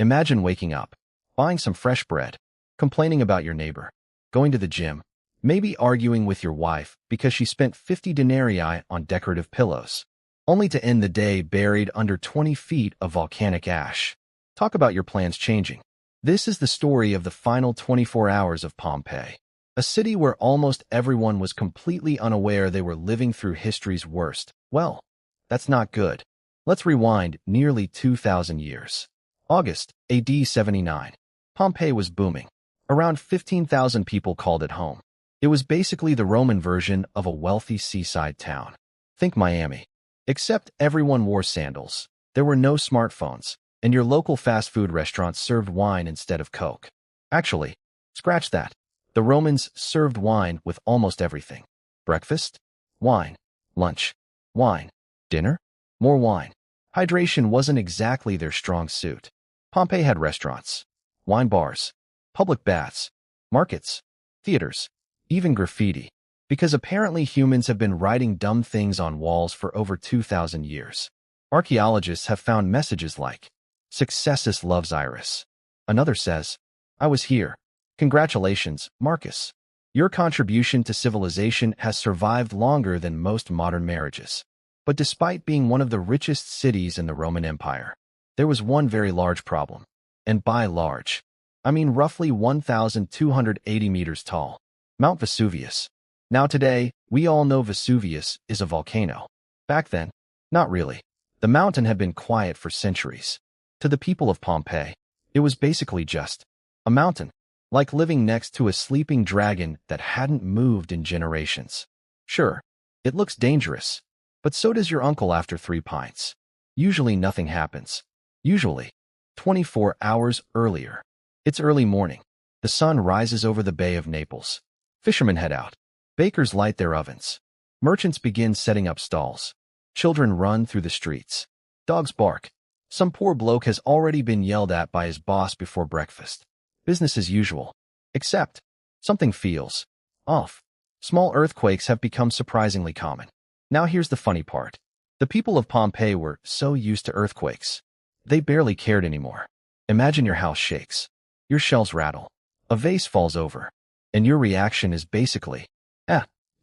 Imagine waking up, buying some fresh bread, complaining about your neighbor, going to the gym, maybe arguing with your wife because she spent 50 denarii on decorative pillows, only to end the day buried under 20 feet of volcanic ash. Talk about your plans changing. This is the story of the final 24 hours of Pompeii, a city where almost everyone was completely unaware they were living through history's worst. Well, that's not good. Let's rewind nearly 2,000 years. August, AD 79. Pompeii was booming. Around 15,000 people called it home. It was basically the Roman version of a wealthy seaside town. Think Miami. Except everyone wore sandals. There were no smartphones, and your local fast food restaurants served wine instead of Coke. Actually, scratch that. The Romans served wine with almost everything. Breakfast? Wine. Lunch? Wine. Dinner? More wine. Hydration wasn't exactly their strong suit. Pompeii had restaurants, wine bars, public baths, markets, theaters, even graffiti, because apparently humans have been writing dumb things on walls for over 2,000 years. Archaeologists have found messages like, "Successus loves Iris." Another says, "I was here. Congratulations, Marcus. Your contribution to civilization has survived longer than most modern marriages." But despite being one of the richest cities in the Roman Empire, there was one very large problem. And by large, I mean roughly 1,280 meters tall. Mount Vesuvius. Now today, we all know Vesuvius is a volcano. Back then, not really. The mountain had been quiet for centuries. To the people of Pompeii, it was basically just a mountain, like living next to a sleeping dragon that hadn't moved in generations. Sure, it looks dangerous, but so does your uncle after 3 pints. Usually nothing happens. Usually, 24 hours earlier. It's early morning. The sun rises over the Bay of Naples. Fishermen head out. Bakers light their ovens. Merchants begin setting up stalls. Children run through the streets. Dogs bark. Some poor bloke has already been yelled at by his boss before breakfast. Business as usual. Except, something feels off. Small earthquakes have become surprisingly common. Now here's the funny part. The people of Pompeii were so used to earthquakes, they barely cared anymore. Imagine your house shakes. Your shelves rattle. A vase falls over. And your reaction is basically,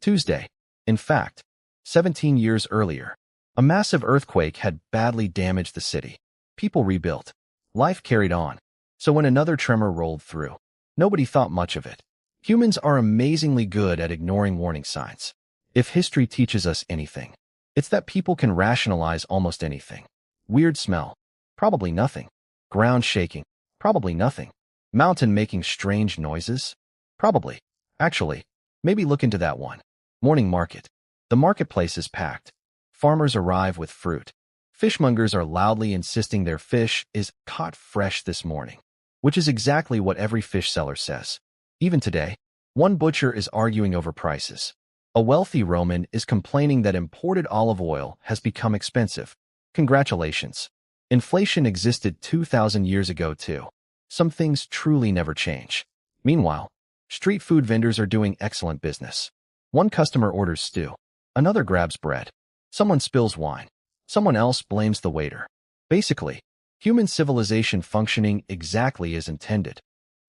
Tuesday. In fact, 17 years earlier, a massive earthquake had badly damaged the city. People rebuilt. Life carried on. So when another tremor rolled through, nobody thought much of it. Humans are amazingly good at ignoring warning signs. If history teaches us anything, it's that people can rationalize almost anything. Weird smell? Probably nothing. Ground shaking? Probably nothing. Mountain making strange noises? Probably. Actually, maybe look into that one. Morning market. The marketplace is packed. Farmers arrive with fruit. Fishmongers are loudly insisting their fish is caught fresh this morning, which is exactly what every fish seller says. Even today, one butcher is arguing over prices. A wealthy Roman is complaining that imported olive oil has become expensive. Congratulations. Inflation existed 2,000 years ago too. Some things truly never change. Meanwhile, street food vendors are doing excellent business. One customer orders stew. Another grabs bread. Someone spills wine. Someone else blames the waiter. Basically, human civilization functioning exactly as intended.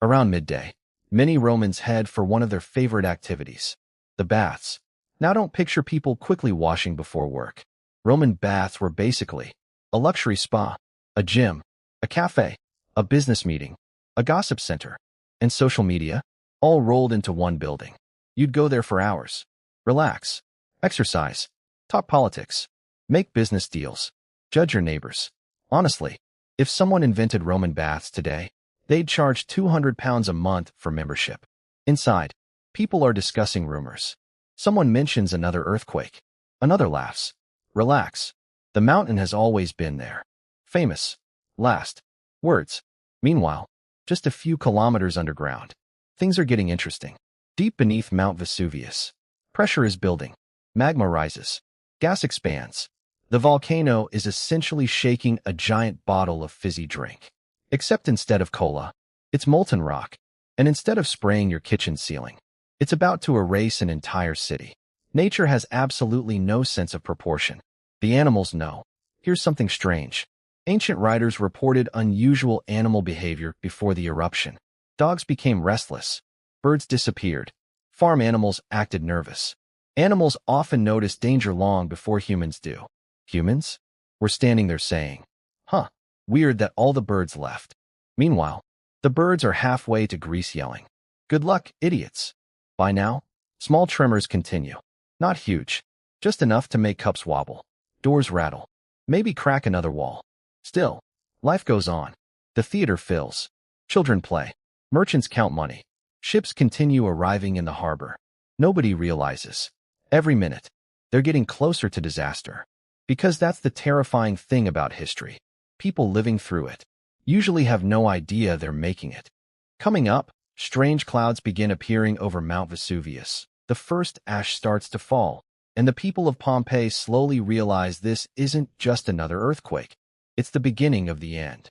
Around midday, many Romans head for one of their favorite activities, the baths. Now don't picture people quickly washing before work. Roman baths were basically a luxury spa, a gym, a cafe, a business meeting, a gossip center, and social media, all rolled into one building. You'd go there for hours. Relax. Exercise. Talk politics. Make business deals. Judge your neighbors. Honestly, if someone invented Roman baths today, they'd charge £200 a month for membership. Inside, people are discussing rumors. Someone mentions another earthquake. Another laughs. Relax. The mountain has always been there. Famous. Last. Words. Meanwhile, just a few kilometers underground, things are getting interesting. Deep beneath Mount Vesuvius, pressure is building. Magma rises. Gas expands. The volcano is essentially shaking a giant bottle of fizzy drink. Except instead of cola, it's molten rock. And instead of spraying your kitchen ceiling, it's about to erase an entire city. Nature has absolutely no sense of proportion. The animals know. Here's something strange. Ancient writers reported unusual animal behavior before the eruption. Dogs became restless. Birds disappeared. Farm animals acted nervous. Animals often notice danger long before humans do. Humans? Were standing there saying, "Huh, weird that all the birds left." Meanwhile, the birds are halfway to Greece yelling, "Good luck, idiots." By now, small tremors continue. Not huge, just enough to make cups wobble. Doors rattle. Maybe crack another wall. Still, life goes on. The theater fills. Children play. Merchants count money. Ships continue arriving in the harbor. Nobody realizes. Every minute, they're getting closer to disaster. Because that's the terrifying thing about history. People living through it usually have no idea they're making it. Coming up, strange clouds begin appearing over Mount Vesuvius. The first ash starts to fall, and the people of Pompeii slowly realize this isn't just another earthquake. It's the beginning of the end.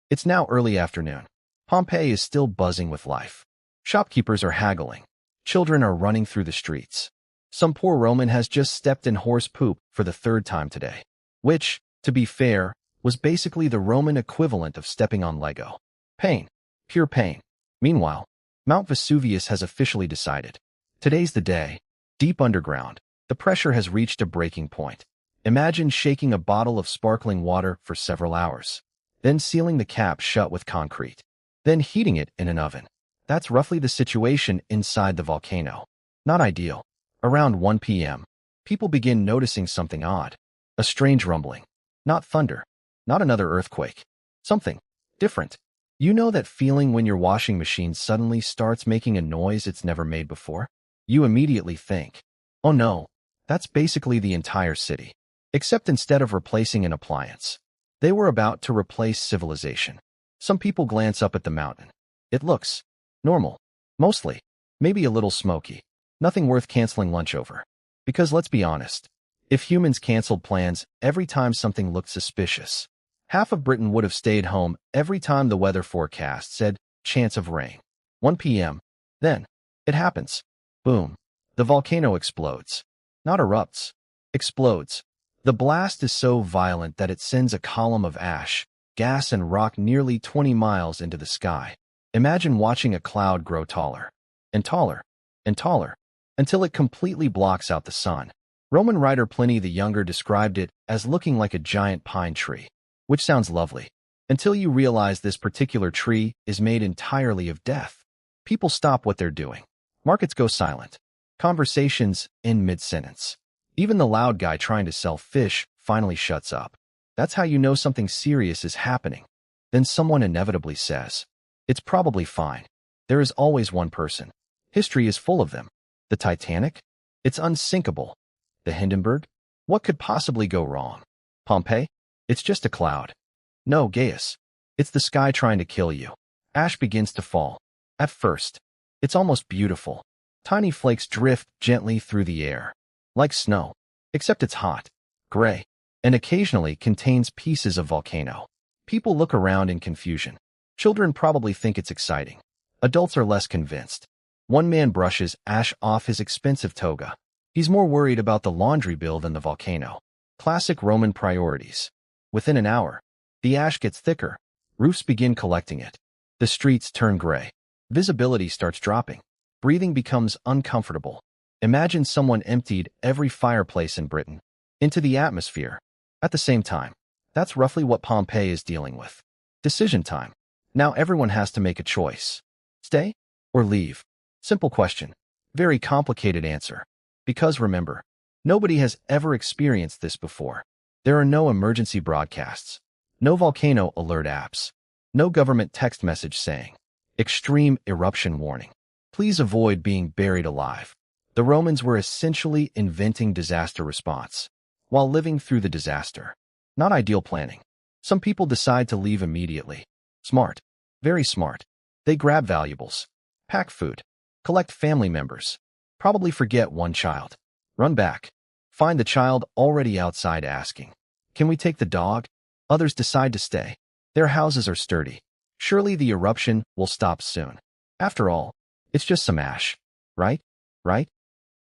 It's now early afternoon. Pompeii is still buzzing with life. Shopkeepers are haggling. Children are running through the streets. Some poor Roman has just stepped in horse poop for the third time today, which, to be fair, was basically the Roman equivalent of stepping on Lego. Pain. Pure pain. Meanwhile, Mount Vesuvius has officially decided. Today's the day. Deep underground, the pressure has reached a breaking point. Imagine shaking a bottle of sparkling water for several hours, then sealing the cap shut with concrete, then heating it in an oven. That's roughly the situation inside the volcano. Not ideal. Around 1 p.m., people begin noticing something odd. A strange rumbling. Not thunder. Not another earthquake. Something different. You know that feeling when your washing machine suddenly starts making a noise it's never made before? You immediately think, oh no, that's basically the entire city. Except instead of replacing an appliance, they were about to replace civilization. Some people glance up at the mountain. It looks normal. Mostly. Maybe a little smoky. Nothing worth canceling lunch over. Because let's be honest, if humans canceled plans every time something looked suspicious, half of Britain would have stayed home every time the weather forecast said, chance of rain. 1 p.m. Then, it happens. Boom. The volcano explodes. Not erupts. Explodes. The blast is so violent that it sends a column of ash, gas and rock nearly 20 miles into the sky. Imagine watching a cloud grow taller, and taller, and taller, until it completely blocks out the sun. Roman writer Pliny the Younger described it as looking like a giant pine tree, which sounds lovely, until you realize this particular tree is made entirely of death. People stop what they're doing. Markets go silent. Conversations end mid-sentence. Even the loud guy trying to sell fish finally shuts up. That's how you know something serious is happening. Then someone inevitably says, "It's probably fine." There is always one person. History is full of them. The Titanic? It's unsinkable. The Hindenburg? What could possibly go wrong? Pompeii? It's just a cloud. No, Gaius. It's the sky trying to kill you. Ash begins to fall. At first, it's almost beautiful. Tiny flakes drift gently through the air. Like snow. Except it's hot, gray, and occasionally contains pieces of volcano. People look around in confusion. Children probably think it's exciting. Adults are less convinced. One man brushes ash off his expensive toga. He's more worried about the laundry bill than the volcano. Classic Roman priorities. Within an hour, the ash gets thicker. Roofs begin collecting it. The streets turn gray. Visibility starts dropping. Breathing becomes uncomfortable. Imagine someone emptied every fireplace in Britain into the atmosphere. At the same time, that's roughly what Pompeii is dealing with. Decision time. Now everyone has to make a choice. Stay or leave? Simple question. Very complicated answer. Because remember, nobody has ever experienced this before. There are no emergency broadcasts, no volcano alert apps, no government text message saying, "Extreme eruption warning. Please avoid being buried alive." The Romans were essentially inventing disaster response while living through the disaster. Not ideal planning. Some people decide to leave immediately. Smart. Very smart. They grab valuables, pack food, collect family members, probably forget one child. Run back. Find the child already outside asking, "Can we take the dog?" Others decide to stay. Their houses are sturdy. Surely the eruption will stop soon. After all, it's just some ash. Right? Right?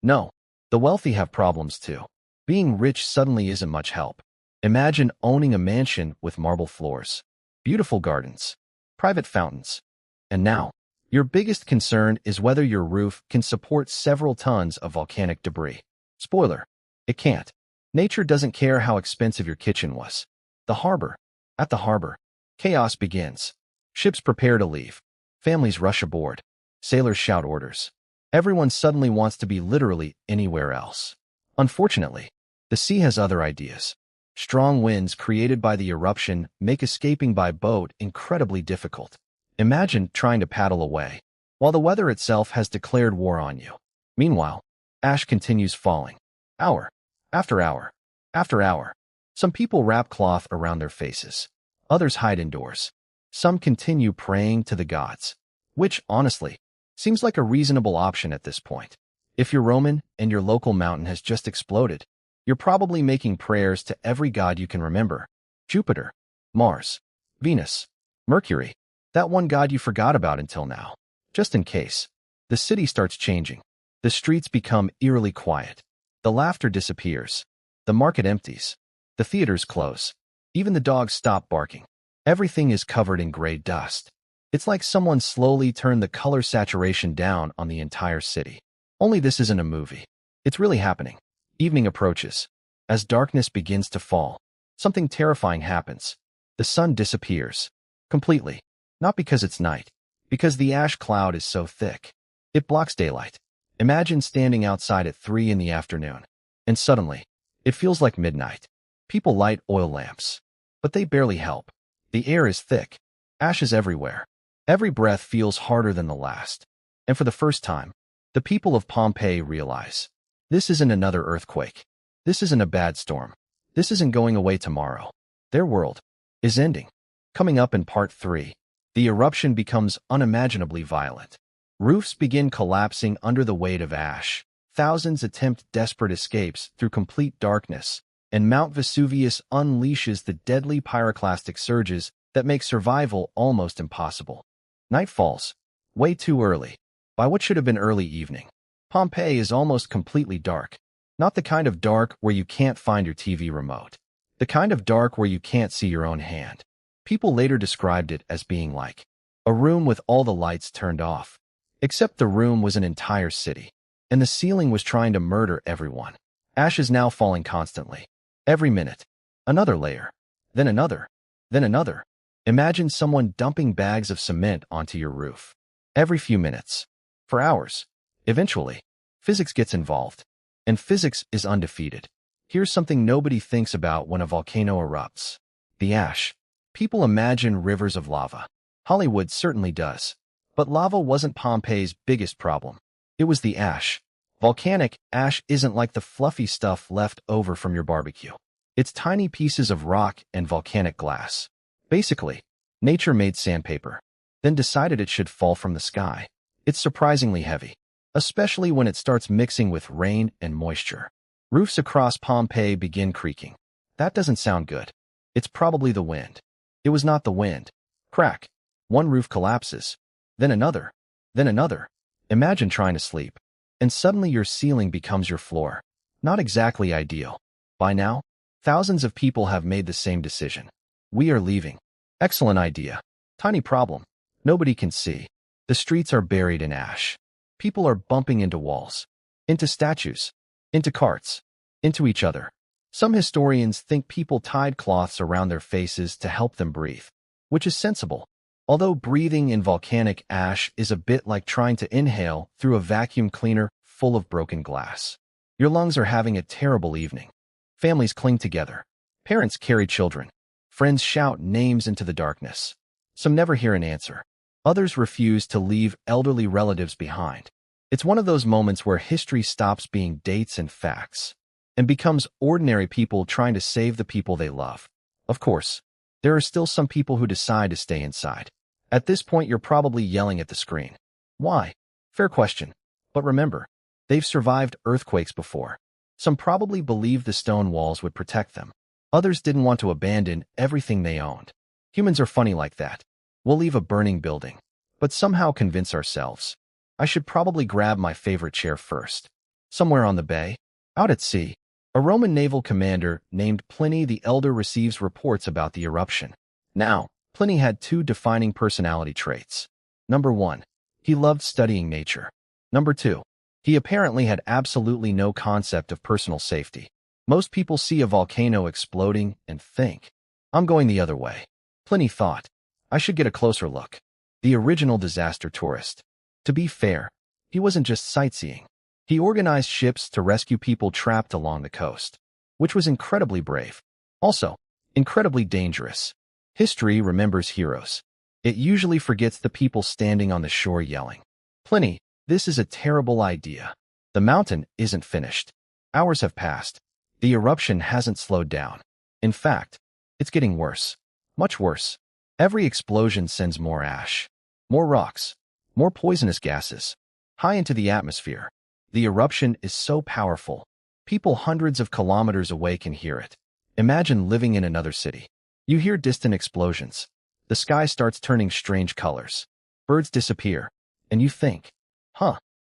No. The wealthy have problems too. Being rich suddenly isn't much help. Imagine owning a mansion with marble floors, beautiful gardens, private fountains. And now, your biggest concern is whether your roof can support several tons of volcanic debris. Spoiler, it can't. Nature doesn't care how expensive your kitchen was. At the harbor, chaos begins. Ships prepare to leave. Families rush aboard. Sailors shout orders. Everyone suddenly wants to be literally anywhere else. Unfortunately, the sea has other ideas. Strong winds created by the eruption make escaping by boat incredibly difficult. Imagine trying to paddle away, while the weather itself has declared war on you. Meanwhile, ash continues falling. Hour after hour after hour. Some people wrap cloth around their faces. Others hide indoors. Some continue praying to the gods, which, honestly, seems like a reasonable option at this point. If you're Roman and your local mountain has just exploded, you're probably making prayers to every god you can remember. Jupiter, Mars, Venus, Mercury, that one god you forgot about until now. Just in case. The city starts changing. The streets become eerily quiet. The laughter disappears. The market empties. The theaters close. Even the dogs stop barking. Everything is covered in gray dust. It's like someone slowly turned the color saturation down on the entire city. Only this isn't a movie. It's really happening. Evening approaches. As darkness begins to fall, something terrifying happens. The sun disappears. Completely. Not because it's night. Because the ash cloud is so thick. It blocks daylight. Imagine standing outside at 3 in the afternoon. And suddenly, it feels like midnight. People light oil lamps. But they barely help. The air is thick. Ash is everywhere. Every breath feels harder than the last. And for the first time, the people of Pompeii realize, this isn't another earthquake. This isn't a bad storm. This isn't going away tomorrow. Their world is ending. Coming up in part 3, the eruption becomes unimaginably violent. Roofs begin collapsing under the weight of ash. Thousands attempt desperate escapes through complete darkness, and Mount Vesuvius unleashes the deadly pyroclastic surges that make survival almost impossible. Night falls, way too early. By what should have been early evening, Pompeii is almost completely dark. Not the kind of dark where you can't find your TV remote. The kind of dark where you can't see your own hand. People later described it as being like a room with all the lights turned off. Except the room was an entire city, and the ceiling was trying to murder everyone. Ash is now falling constantly. Every minute. Another layer. Then another. Then another. Imagine someone dumping bags of cement onto your roof. Every few minutes. For hours. Eventually, physics gets involved. And physics is undefeated. Here's something nobody thinks about when a volcano erupts. The ash. People imagine rivers of lava. Hollywood certainly does. But lava wasn't Pompeii's biggest problem. It was the ash. Volcanic ash isn't like the fluffy stuff left over from your barbecue. It's tiny pieces of rock and volcanic glass. Basically, nature made sandpaper, then decided it should fall from the sky. It's surprisingly heavy, especially when it starts mixing with rain and moisture. Roofs across Pompeii begin creaking. That doesn't sound good. It's probably the wind. It was not the wind. Crack. One roof collapses. Then another. Then another. Imagine trying to sleep, and suddenly your ceiling becomes your floor. Not exactly ideal. By now, thousands of people have made the same decision. We are leaving. Excellent idea. Tiny problem. Nobody can see. The streets are buried in ash. People are bumping into walls, into statues, into carts, into each other. Some historians think people tied cloths around their faces to help them breathe, which is sensible. Although breathing in volcanic ash is a bit like trying to inhale through a vacuum cleaner full of broken glass. Your lungs are having a terrible evening. Families cling together. Parents carry children. Friends shout names into the darkness. Some never hear an answer. Others refuse to leave elderly relatives behind. It's one of those moments where history stops being dates and facts and becomes ordinary people trying to save the people they love. Of course, there are still some people who decide to stay inside. At this point, you're probably yelling at the screen. Why? Fair question. But remember, they've survived earthquakes before. Some probably believed the stone walls would protect them. Others didn't want to abandon everything they owned. Humans are funny like that. We'll leave a burning building, but somehow convince ourselves, I should probably grab my favorite chair first. Somewhere on the bay, out at sea, A Roman naval commander named Pliny the Elder receives reports about the eruption. Now, Pliny had two defining personality traits. Number one, he loved studying nature. Number two, he apparently had absolutely no concept of personal safety. Most people see a volcano exploding and think, I'm going the other way. Pliny thought, I should get a closer look. The original disaster tourist. To be fair, he wasn't just sightseeing. He organized ships to rescue people trapped along the coast, which was incredibly brave. Also, incredibly dangerous. History remembers heroes. It usually forgets the people standing on the shore yelling, Pliny, this is a terrible idea. The mountain isn't finished. Hours have passed. The eruption hasn't slowed down. In fact, it's getting worse. Much worse. Every explosion sends more ash, more rocks, more poisonous gases, high into the atmosphere. The eruption is so powerful, people hundreds of kilometers away can hear it. Imagine living in another city. You hear distant explosions. The sky starts turning strange colors. Birds disappear. And you think,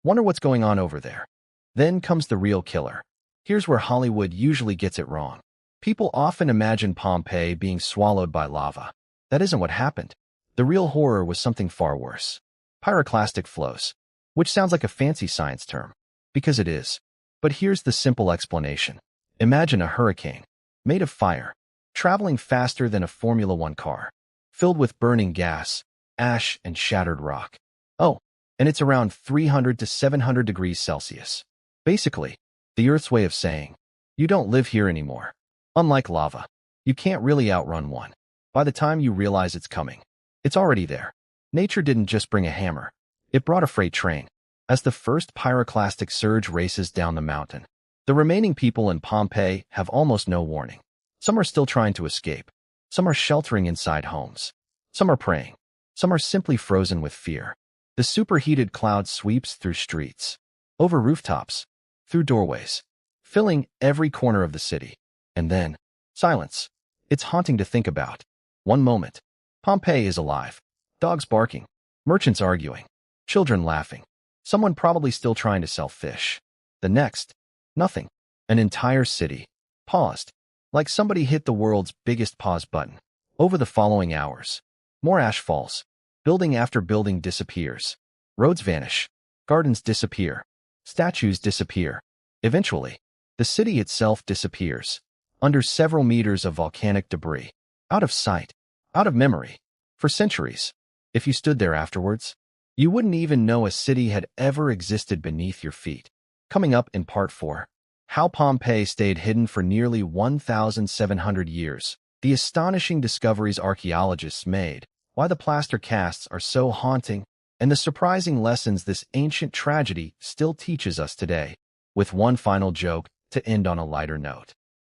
wonder what's going on over there. Then comes the real killer. Here's where Hollywood usually gets it wrong. People often imagine Pompeii being swallowed by lava. That isn't what happened. The real horror was something far worse. Pyroclastic flows, which sounds like a fancy science term, because it is. But here's the simple explanation. Imagine a hurricane, made of fire, traveling faster than a Formula One car, filled with burning gas, ash, and shattered rock. Oh, and it's around 300 to 700 degrees Celsius. Basically, the Earth's way of saying, you don't live here anymore. Unlike lava, you can't really outrun one. By the time you realize it's coming, it's already there. Nature didn't just bring a hammer. It brought a freight train. As the first pyroclastic surge races down the mountain, the remaining people in Pompeii have almost no warning. Some are still trying to escape. Some are sheltering inside homes. Some are praying. Some are simply frozen with fear. The superheated cloud sweeps through streets, over rooftops, through doorways, filling every corner of the city. And then, silence. It's haunting to think about. One moment, Pompeii is alive. Dogs barking, merchants arguing, children laughing, someone probably still trying to sell fish. The next, nothing. An entire city, paused, like somebody hit the world's biggest pause button. Over the following hours, more ash falls. Building after building disappears. Roads vanish. Gardens disappear. Statues disappear. Eventually, the city itself disappears, under several meters of volcanic debris. Out of sight, out of memory. For centuries, if you stood there afterwards, you wouldn't even know a city had ever existed beneath your feet. Coming up in Part 4, how Pompeii stayed hidden for nearly 1,700 years, the astonishing discoveries archaeologists made, why the plaster casts are so haunting, and the surprising lessons this ancient tragedy still teaches us today, with one final joke to end on a lighter note.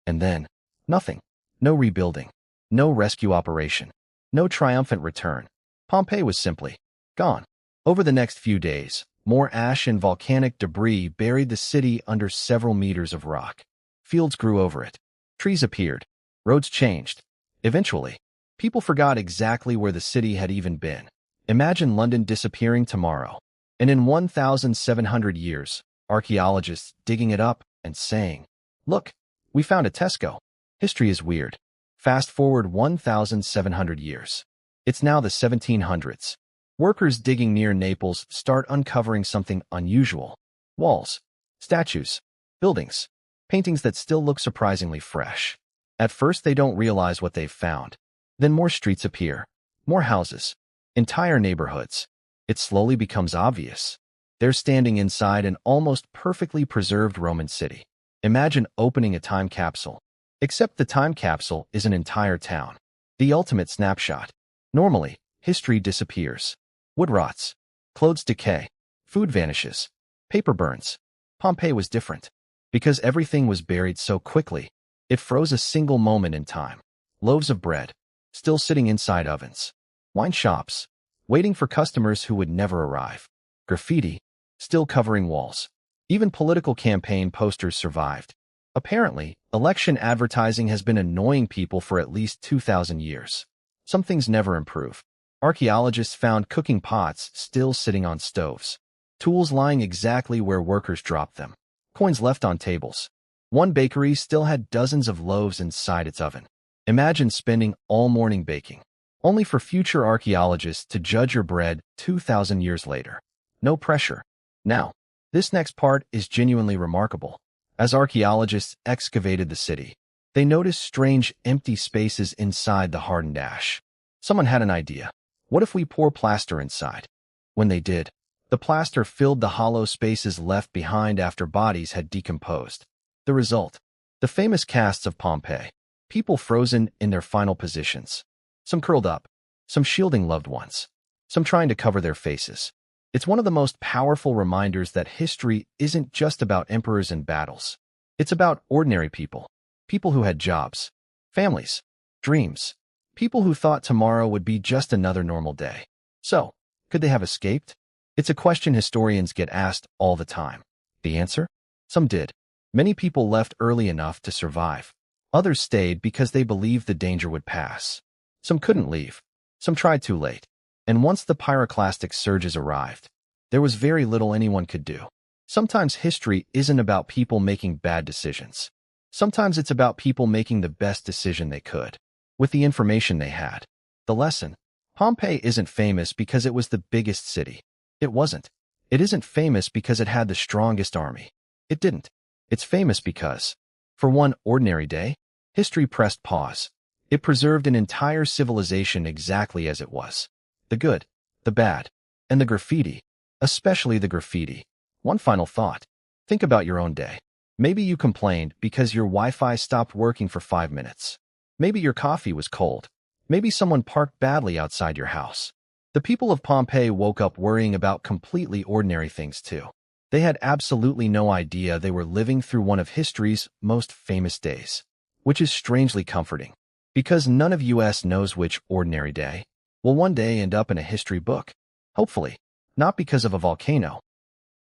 And then, nothing. No rebuilding. No rescue operation. No triumphant return. Pompeii was simply gone. Over the next few days, more ash and volcanic debris buried the city under several meters of rock. Fields grew over it. Trees appeared. Roads changed. Eventually, people forgot exactly where the city had even been. Imagine London disappearing tomorrow. And in 1,700 years, archaeologists digging it up and saying, look, we found a Tesco. History is weird. Fast forward 1,700 years. It's now the 1700s. Workers digging near Naples start uncovering something unusual. Walls, statues, buildings, paintings that still look surprisingly fresh. At first they don't realize what they've found. Then more streets appear, more houses, entire neighborhoods. It slowly becomes obvious. They're standing inside an almost perfectly preserved Roman city. Imagine opening a time capsule. Except the time capsule is an entire town. The ultimate snapshot. Normally, history disappears. Wood rots. Clothes decay. Food vanishes. Paper burns. Pompeii was different. Because everything was buried so quickly, it froze a single moment in time. Loaves of bread, still sitting inside ovens. Wine shops, waiting for customers who would never arrive. Graffiti, still covering walls. Even political campaign posters survived. Apparently, election advertising has been annoying people for at least 2,000 years. Some things never improve. Archaeologists found cooking pots still sitting on stoves. Tools lying exactly where workers dropped them. Coins left on tables. One bakery still had dozens of loaves inside its oven. Imagine spending all morning baking, only for future archaeologists to judge your bread 2,000 years later. No pressure. Now, this next part is genuinely remarkable. As archaeologists excavated the city, they noticed strange empty spaces inside the hardened ash. Someone had an idea. What if we pour plaster inside? When they did, the plaster filled the hollow spaces left behind after bodies had decomposed. The result? The famous casts of Pompeii. People frozen in their final positions. Some curled up, some shielding loved ones, some trying to cover their faces. It's one of the most powerful reminders that history isn't just about emperors and battles. It's about ordinary people. People who had jobs, families, dreams. People who thought tomorrow would be just another normal day. So, could they have escaped? It's a question historians get asked all the time. The answer? Some did. Many people left early enough to survive. Others stayed because they believed the danger would pass. Some couldn't leave. Some tried too late. And once the pyroclastic surges arrived, there was very little anyone could do. Sometimes history isn't about people making bad decisions. Sometimes it's about people making the best decision they could, with the information they had. The lesson: Pompeii isn't famous because it was the biggest city. It wasn't. It isn't famous because it had the strongest army. It didn't. It's famous because, for one ordinary day, history pressed pause. It preserved an entire civilization exactly as it was. The good, the bad, and the graffiti, especially the graffiti. One final thought. Think about your own day. Maybe you complained because your Wi-Fi stopped working for 5 minutes. Maybe your coffee was cold. Maybe someone parked badly outside your house. The people of Pompeii woke up worrying about completely ordinary things too. They had absolutely no idea they were living through one of history's most famous days, which is strangely comforting, because none of us knows which ordinary day will one day end up in a history book. Hopefully, not because of a volcano.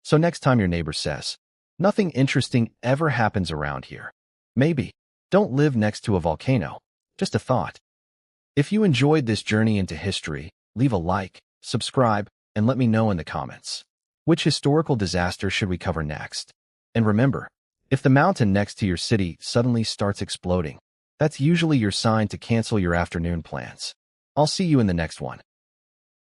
So next time your neighbor says, "Nothing interesting ever happens around here," maybe don't live next to a volcano. Just a thought. If you enjoyed this journey into history, leave a like, subscribe, and let me know in the comments. Which historical disaster should we cover next? And remember, if the mountain next to your city suddenly starts exploding, that's usually your sign to cancel your afternoon plans. I'll see you in the next one.